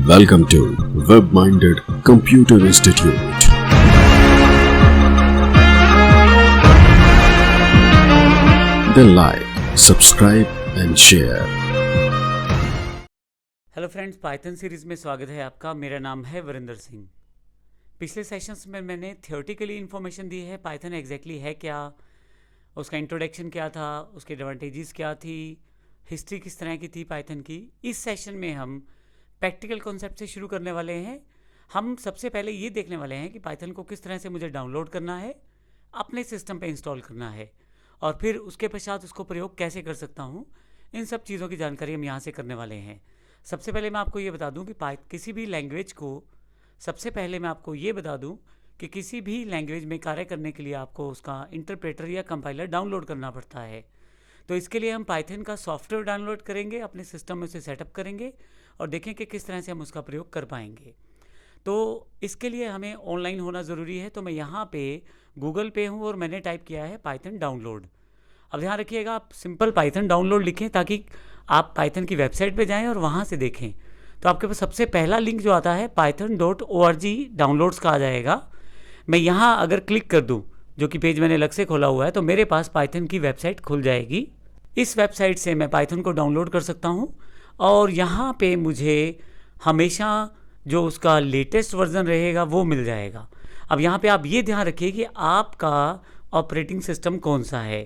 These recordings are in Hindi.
Welcome to Web-Minded Computer Institute. Then like, subscribe and share. Hello friends, Python series में स्वागत है आपका। मेरा नाम है वरिंदर सिंह। पिछले सेशंस में मैंने थियोरेटिकली इन्फॉर्मेशन दी है पाइथन एग्जैक्टली है क्या, उसका इंट्रोडक्शन क्या था, उसके एडवांटेजेस क्या थी, हिस्ट्री किस तरह की थी पाइथन की। इस सेशन में हम प्रैक्टिकल कॉन्सेप्ट से शुरू करने वाले हैं। हम सबसे पहले ये देखने वाले हैं कि पाइथन को किस तरह से मुझे डाउनलोड करना है, अपने सिस्टम पे इंस्टॉल करना है और फिर उसके पश्चात उसको प्रयोग कैसे कर सकता हूँ। इन सब चीज़ों की जानकारी हम यहाँ से करने वाले हैं। सबसे पहले मैं आपको ये बता दूं कि किसी भी लैंग्वेज को सबसे पहले मैं आपको ये बता दूं कि किसी भी लैंग्वेज में कार्य करने के लिए आपको उसका इंटरप्रेटर या कंपाइलर डाउनलोड करना पड़ता है। तो इसके लिए हम पाइथन का सॉफ्टवेयर डाउनलोड करेंगे, अपने सिस्टम में उसे सेटअप करेंगे और देखें कि किस तरह से हम उसका प्रयोग कर पाएंगे। तो इसके लिए हमें ऑनलाइन होना ज़रूरी है। तो मैं यहाँ पे गूगल पे हूँ और मैंने टाइप किया है पाइथन डाउनलोड। अब ध्यान रखिएगा, आप सिंपल पाइथन डाउनलोड लिखें ताकि आप पाइथन की वेबसाइट पे जाएं और वहाँ से देखें। तो आपके पास सबसे पहला लिंक जो आता है python.org डाउनलोड्स का आ जाएगा। मैं यहाँ अगर क्लिक कर दूँ, जो कि पेज मैंने अलग से खोला हुआ है, तो मेरे पास पाइथन की वेबसाइट खुल जाएगी। इस वेबसाइट से मैं पाइथन को डाउनलोड कर सकता हूँ और यहाँ पे मुझे हमेशा जो उसका लेटेस्ट वर्जन रहेगा वो मिल जाएगा। अब यहाँ पे आप ये ध्यान रखिए कि आपका ऑपरेटिंग सिस्टम कौन सा है।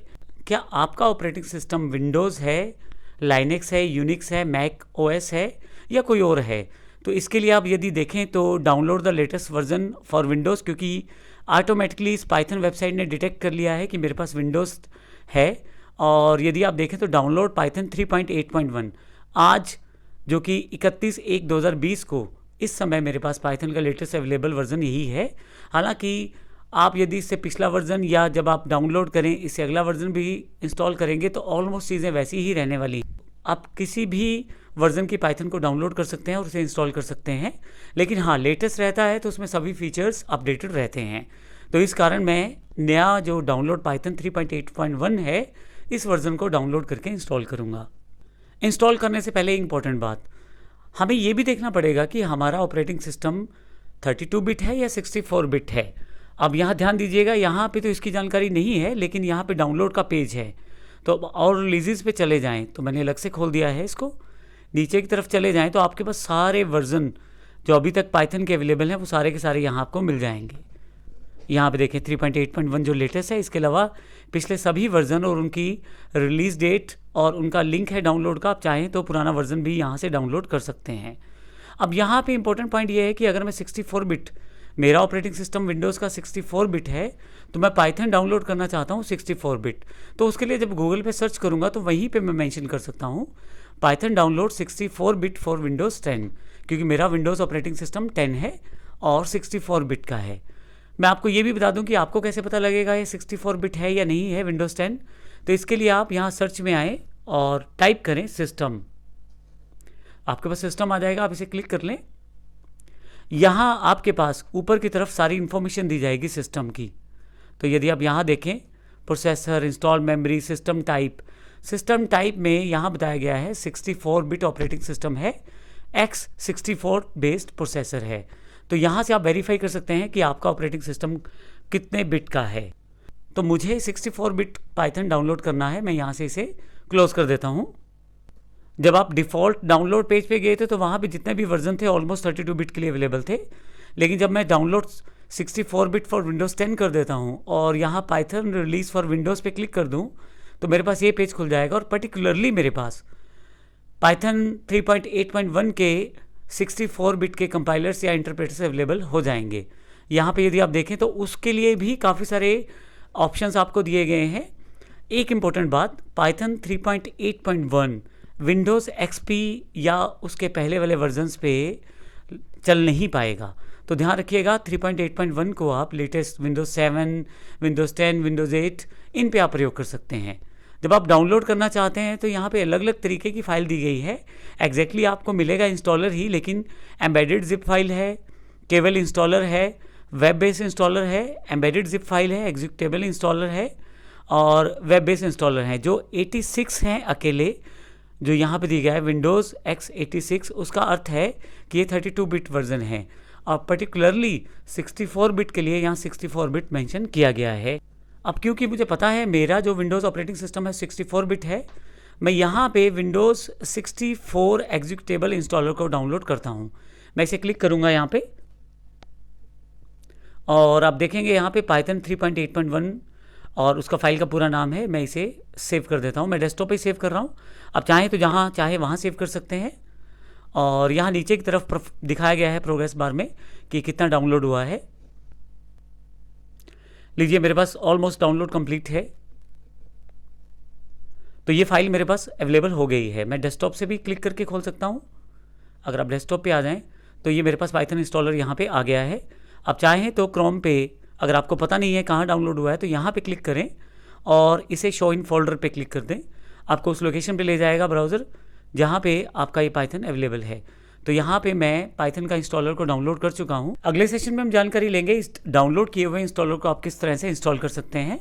क्या आपका ऑपरेटिंग सिस्टम विंडोज़ है, लाइनेक्स है, यूनिक्स है, मैक ओएस है या कोई और है। तो इसके लिए आप यदि देखें तो download the latest version for Windows, क्योंकि ऑटोमेटिकली इस पाइथन वेबसाइट ने डिटेक्ट कर लिया है कि मेरे पास विंडोज़ है। और यदि आप देखें तो डाउनलोड पाइथन 3.8.1 आज जो कि 31/1/2020 को इस समय मेरे पास पाइथन का लेटेस्ट अवेलेबल वर्जन यही है। हालांकि आप यदि इससे पिछला वर्जन या जब आप डाउनलोड करें इससे अगला वर्जन भी इंस्टॉल करेंगे तो ऑलमोस्ट चीज़ें वैसी ही रहने वाली। आप किसी भी वर्जन की पाइथन को डाउनलोड कर सकते हैं और उसे इंस्टॉल कर सकते हैं, लेकिन हाँ लेटेस्ट रहता है तो उसमें सभी फीचर्स अपडेटेड रहते हैं। तो इस कारण मैं नया जो डाउनलोड पाइथन 3.8.1 है इस वर्जन को डाउनलोड करके इंस्टॉल करूँगा। इंस्टॉल करने से पहले इंपॉर्टेंट बात, हमें ये भी देखना पड़ेगा कि हमारा ऑपरेटिंग सिस्टम 32 बिट है या 64 बिट है। अब यहाँ ध्यान दीजिएगा, यहाँ पे तो इसकी जानकारी नहीं है, लेकिन यहाँ पे डाउनलोड का पेज है। तो और रिलीज़ पे चले जाएं, तो मैंने अलग से खोल दिया है इसको। नीचे की तरफ चले जाएं तो आपके पास सारे वर्जन जो अभी तक पाइथन के अवेलेबल हैं वो सारे के सारे यहाँ आपको मिल जाएंगे। यहाँ पे देखें 3.8.1 जो लेटेस्ट है, इसके अलावा पिछले सभी वर्जन और उनकी रिलीज़ डेट और उनका लिंक है डाउनलोड का। आप चाहें तो पुराना वर्जन भी यहाँ से डाउनलोड कर सकते हैं। अब यहाँ पे इंपॉर्टेंट पॉइंट ये है कि अगर मैं 64 बिट, मेरा ऑपरेटिंग सिस्टम विंडोज़ का 64 बिट है, तो मैं पाइथन डाउनलोड करना चाहता हूँ 64 बिट। तो उसके लिए जब गूगल पे सर्च करूँगा तो वहीं पे मैं मेंशन कर सकता हूँ Python download 64 bit for Windows 10, क्योंकि मेरा विंडोज़ ऑपरेटिंग सिस्टम 10 है और 64 बिट का है। मैं आपको ये भी बता दूं कि आपको कैसे पता लगेगा ये 64 बिट है या नहीं है विंडोज़ 10। तो इसके लिए आप यहाँ सर्च में आएँ और टाइप करें सिस्टम। आपके पास सिस्टम आ जाएगा, आप इसे क्लिक कर लें। यहाँ आपके पास ऊपर की तरफ सारी इन्फॉर्मेशन दी जाएगी सिस्टम की। तो यदि आप यहाँ देखें processor, install memory, system type में यहाँ बताया गया है 64 बिट ऑपरेटिंग सिस्टम है, x64 बेस्ड प्रोसेसर है। तो यहाँ से आप वेरीफाई कर सकते हैं कि आपका ऑपरेटिंग सिस्टम कितने बिट का है। तो मुझे 64 बिट पाइथन डाउनलोड करना है, मैं यहाँ से इसे क्लोज कर देता हूँ। जब आप डिफ़ॉल्ट डाउनलोड पेज पे गए थे तो वहाँ भी जितने भी वर्जन थे ऑलमोस्ट 32 बिट के लिए अवेलेबल थे, लेकिन जब मैं डाउनलोड 64 बिट फॉर विंडोज़ 10 कर देता हूँ और यहाँ पाइथन रिलीज़ फॉर विंडोज़ पे क्लिक कर दूँ तो मेरे पास ये पेज खुल जाएगा और पर्टिकुलरली मेरे पास पाइथन 3.8.1 के 64 बिट के कंपाइलर्स या इंटरप्रेटर्स अवेलेबल हो जाएंगे। यहाँ पे यदि आप देखें तो उसके लिए भी काफ़ी सारे ऑप्शंस आपको दिए गए हैं। एक इम्पॉर्टेंट बात, पाइथन 3.8.1 विंडोज़ एक्सपी या उसके पहले वाले वर्जन्स पे चल नहीं पाएगा। तो ध्यान रखिएगा 3.8.1 को आप लेटेस्ट विंडोज़ 7, विंडोज़ 10, विंडोज़ 8 इन पे आप प्रयोग कर सकते हैं। जब आप डाउनलोड करना चाहते हैं तो यहाँ पे अलग अलग तरीके की फ़ाइल दी गई है। एग्जैक्टली आपको मिलेगा इंस्टॉलर ही, लेकिन एम्बेडेड जिप फाइल है, केवल इंस्टॉलर है, वेब बेस इंस्टॉलर है, एम्बेडेड जिप फाइल है, एग्जीक्यूटेबल इंस्टॉलर है और वेब बेस इंस्टॉलर है, जो 86 हैं अकेले जो यहाँ पे दिया गया है विंडोज़ x86, उसका अर्थ है कि ये 32 बिट वर्जन है और पर्टिकुलरली 64 बिट के लिए यहाँ 64 बिट मेंशन किया गया है। अब क्योंकि मुझे पता है मेरा जो विंडोज़ ऑपरेटिंग सिस्टम है 64 बिट है, मैं यहाँ पे विंडोज़ 64 एग्जीक्यूटेबल इंस्टॉलर को डाउनलोड करता हूँ। मैं इसे क्लिक करूँगा यहाँ पे और आप देखेंगे यहाँ पे पाइथन 3.8.1 और उसका फाइल का पूरा नाम है। मैं इसे सेव कर देता हूँ, मैं डेस्कटॉप पे सेव कर रहा हूँ। आप चाहें तो जहाँ चाहे वहाँ सेव कर सकते हैं। और यहाँ नीचे की तरफ दिखाया गया है प्रोग्रेस बार में कि कितना डाउनलोड हुआ है। लीजिए मेरे पास ऑलमोस्ट डाउनलोड कंप्लीट है, तो ये फाइल मेरे पास अवेलेबल हो गई है। मैं डेस्कटॉप से भी क्लिक करके खोल सकता हूँ। अगर आप डेस्कटॉप पे आ जाएं तो ये मेरे पास पाइथन इंस्टॉलर यहाँ पे आ गया है। आप चाहें तो क्रोम पे, अगर आपको पता नहीं है कहाँ डाउनलोड हुआ है, तो यहाँ पे क्लिक करें और इसे शो इन फोल्डर पे क्लिक कर दें। आपको उस लोकेशन पे ले जाएगा ब्राउज़र जहाँ पे आपका ये पाइथन अवेलेबल है। तो यहाँ पे मैं पाइथन का इंस्टॉलर को डाउनलोड कर चुका हूँ। अगले सेशन में हम जानकारी लेंगे इस डाउनलोड किए हुए इंस्टॉलर को आप किस तरह से इंस्टॉल कर सकते हैं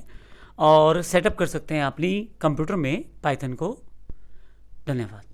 और सेटअप कर सकते हैं अपनी कंप्यूटर में पाइथन को। धन्यवाद।